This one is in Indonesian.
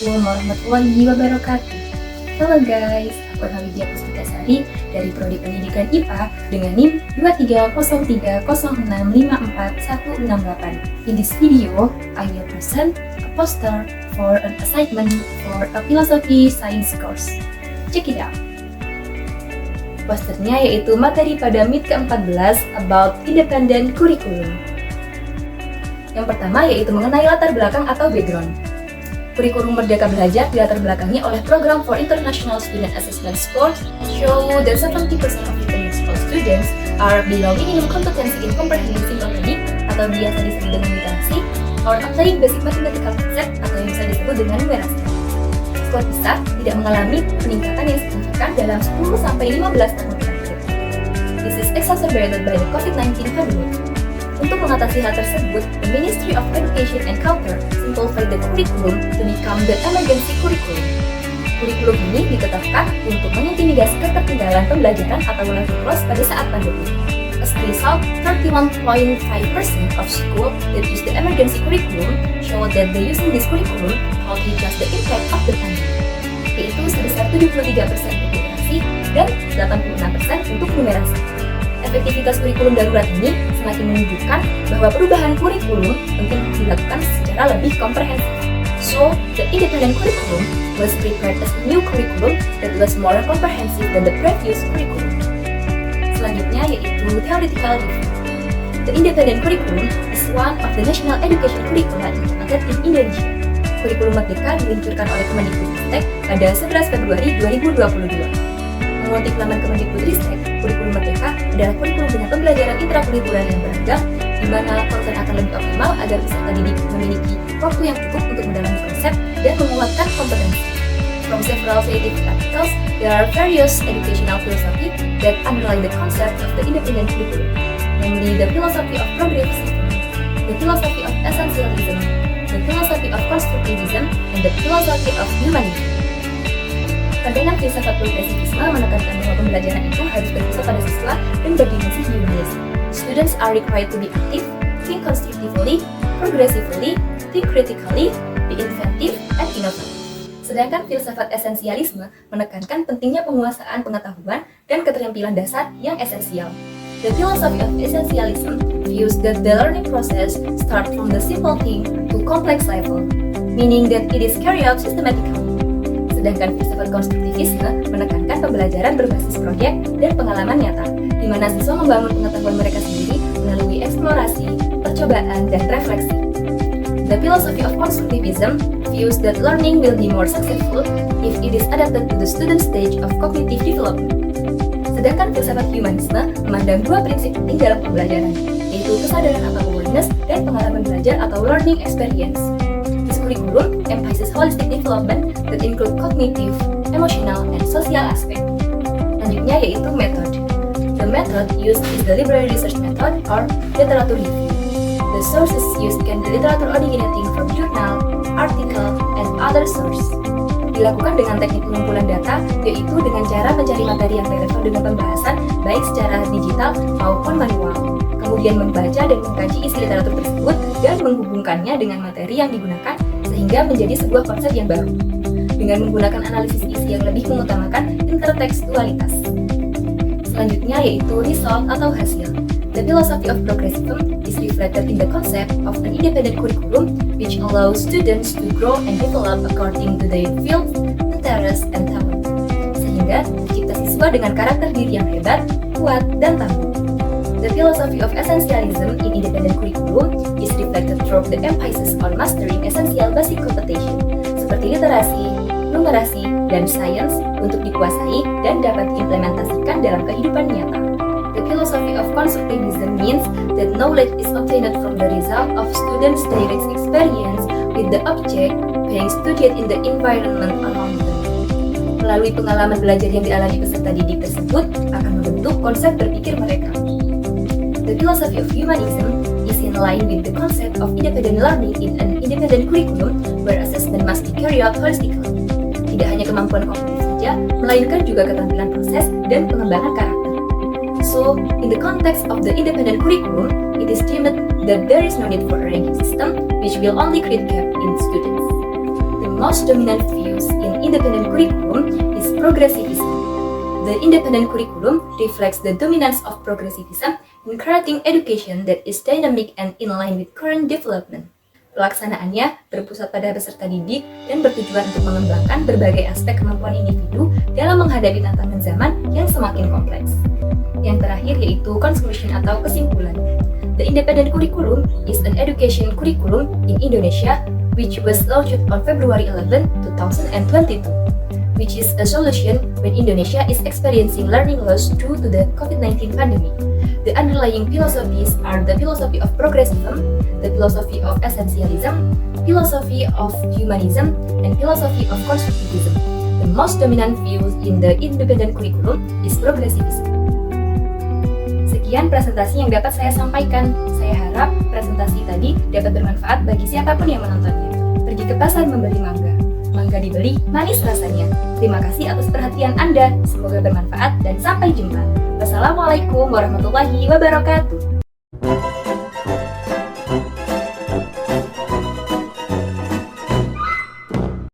Assalamualaikum warahmatullahi wabarakatuh. Halo guys, aku Hamidia Puspitasari dari Prodi Pendidikan IPA dengan NIM 230306541168. In this video, I will present a poster for an assignment for a philosophy science course. Check it out. Posternya yaitu materi pada MIT ke-14 about independent curriculum. Yang pertama yaitu mengenai latar belakang atau background. Kurikulum Merdeka Belajar dilatar belakangi oleh Program for International Student Assessment Scores show that 70% of international students are belonging in competency in comprehensive reading atau biasa disebut dengan literasi or applying basic mathematical concept atau yang bisa disebut dengan numerasi. Skor PISA tidak mengalami peningkatan yang signifikan dalam 10-15 tahun terakhir. This is exacerbated by the COVID-19 pandemic. Untuk mengatasi hal tersebut, the Ministry of Education and Culture simplified the curriculum to become the emergency curriculum. Kurikulum ini ditetapkan untuk mengintimidasi ketertinggalan pembelajaran atau learning loss pada saat pandemi. As a result, 31.5% of schools that use the emergency curriculum show that the using this curriculum only just the impact of the pandemic, yaitu sebesar 73% untuk literasi dan 86% untuk numerasi. Efektivitas kurikulum darurat ini semakin menunjukkan bahwa perubahan kurikulum penting dilakukan secara lebih komprehensif. So, the independent curriculum was prepared as a new curriculum that was more comprehensive than the previous curriculum. Selanjutnya yaitu theoretical review. The independent curriculum is one of the national education curricula implemented in Indonesia. Kurikulum Merdeka diluncurkan oleh Kemendikbudristek pada 11 Februari 2022. Mengutip laman Kemendikbudristek, kurikulum Merdeka adalah kurikulum dengan pembelajaran intrakurikuler yang beragam, di mana konten akan lebih optimal agar peserta didik memiliki waktu yang cukup untuk mendalami konsep dan menguatkan kompetensi. From several scientific articles, there are various educational philosophy that underlie the concept of the independent curriculum, namely the philosophy of progressivism, the philosophy of essentialism, the philosophy of constructivism, and the philosophy of humanism. Pandangan filsafat progresivisme menekankan bahwa pembelajaran itu harus berpusat pada siswa dan berdimensi humanis. Students are required to be active, think constructively, progressively, think critically, be inventive, and innovative. Sedangkan filsafat esensialisme menekankan pentingnya penguasaan pengetahuan dan keterampilan dasar yang esensial. The philosophy of essentialism views that the learning process starts from the simple thing to complex level, meaning that it is carried out systematically. Sedangkan filsafat konstruktivisme menekankan pembelajaran berbasis proyek dan pengalaman nyata, di mana siswa membangun pengetahuan mereka sendiri melalui eksplorasi, percobaan, dan refleksi. The philosophy of constructivism views that learning will be more successful if it is adapted to the student stage of cognitive development. Sedangkan filsafat humanisme memandang dua prinsip penting dalam pembelajaran, yaitu kesadaran atau awareness dan pengalaman belajar atau learning experience. Curriculum emphasizes holistic development that include cognitive, emotional, and social aspect. Selanjutnya yaitu method. The method used is the library research method or literature review. The sources used can be literature originating from journal, article, and other source. Dilakukan dengan teknik pengumpulan data, yaitu dengan cara mencari materi yang relevan dengan pembahasan baik secara digital maupun manual. Kemudian membaca dan mengkaji isi literatur tersebut dan menghubungkannya dengan materi yang digunakan sehingga menjadi sebuah konsep yang baru. Dengan menggunakan analisis isi yang lebih mengutamakan intertekstualitas. Selanjutnya yaitu result atau hasil. The philosophy of progressivism is reflected in the concept of an independent curriculum which allows students to grow and develop according to their fields, interests, and talent. Sehingga tercipta siswa dengan karakter diri yang hebat, kuat, dan tangguh. The philosophy of essentialism in independent curriculum is reflected through the emphasis on mastering essential basic competency seperti literasi, numerasi, dan science untuk dikuasai dan dapat diimplementasikan dalam kehidupan nyata. The philosophy of constructivism means that knowledge is obtained from the result of students' direct experience with the object being studied in the environment around them. Melalui pengalaman belajar yang dialami peserta didik tersebut akan membentuk konsep berpikir mereka. The philosophy of humanism is in line with the concept of independent learning in an independent curriculum where assessment must be carried out holistically. Tidak hanya kemampuan kognitif saja, melainkan juga keterampilan proses dan pengembangan karakter. So, in the context of the independent curriculum, it is deemed that there is no need for a ranking system which will only create gap in students. The most dominant views in independent curriculum is progressivism. The independent curriculum reflects the dominance of progressivism in creating education that is dynamic and in line with current development. Pelaksanaannya berpusat pada peserta didik dan bertujuan untuk mengembangkan berbagai aspek kemampuan individu dalam menghadapi tantangan zaman yang semakin kompleks. Yang terakhir yaitu conclusion atau kesimpulan. The independent curriculum is an education curriculum in Indonesia which was launched on February 11, 2022, which is a solution when Indonesia is experiencing learning loss due to the COVID-19 pandemic. The underlying philosophies are the philosophy of progressivism, the philosophy of essentialism, philosophy of humanism, and philosophy of constructivism. The most dominant views in the independent curriculum is progressivism. Sekian presentasi yang dapat saya sampaikan. Saya harap presentasi tadi dapat bermanfaat bagi siapapun yang menontonnya. Pergi ke pasar membeli mangga. Mangga dibeli, manis rasanya. Terima kasih atas perhatian Anda. Semoga bermanfaat dan sampai jumpa. Wassalamualaikum warahmatullahi wabarakatuh.